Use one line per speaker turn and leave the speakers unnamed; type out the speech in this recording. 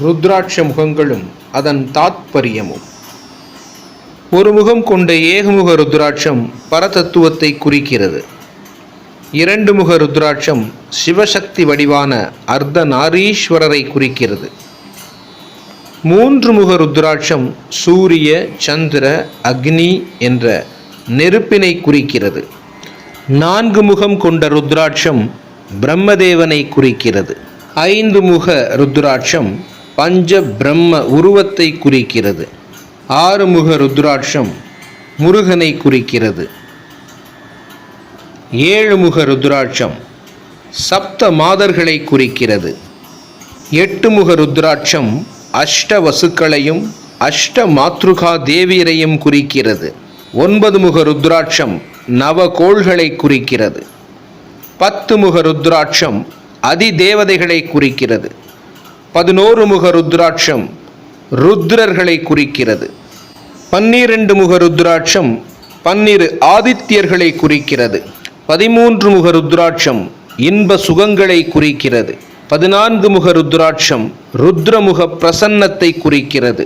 ருத்ராட்ச முகங்களும் அதன் தாத்பரியமும். ஒரு முகம் கொண்ட ஏகமுக ருத்ராட்சம் பரதத்துவத்தை குறிக்கிறது. இரண்டு முக ருத்ராட்சம் சிவசக்தி வடிவான அர்த்தநாரீஸ்வரரை குறிக்கிறது. மூன்று முக ருத்ராட்சம் சூரிய, சந்திர, அக்னி என்ற நெருப்பினை குறிக்கிறது. நான்கு முகம் கொண்ட ருத்ராட்சம் பிரம்மதேவனை குறிக்கிறது. ஐந்து முக ருத்ராட்சம் பஞ்ச பிரம்ம உருவத்தை குறிக்கிறது. ஆறு முக ருத்ராட்சம் முருகனை குறிக்கிறது. ஏழு முக ருத்ராட்சம் சப்த மாதர்களை குறிக்கிறது. எட்டு முக ருத்ராட்சம் அஷ்ட வசுக்களையும் அஷ்ட மாத்ருகா தேவியரையும் குறிக்கிறது. ஒன்பது முக ருத்ராட்சம் நவகோள்களை குறிக்கிறது. 10 முக ருத்ராட்சம் அதிதேவதைகளை குறிக்கிறது. 11 முக ருத்ராட்சம் ருத்ரர்களை குறிக்கிறது. 12 முக ருத்ராட்சம் 12 ஆதித்யர்களை குறிக்கிறது. 13 முக ருத்ராட்சம் இன்ப சுகங்களை குறிக்கிறது. 14 முக ருத்ராட்சம் ருத்ரமுக பிரசன்னத்தை குறிக்கிறது.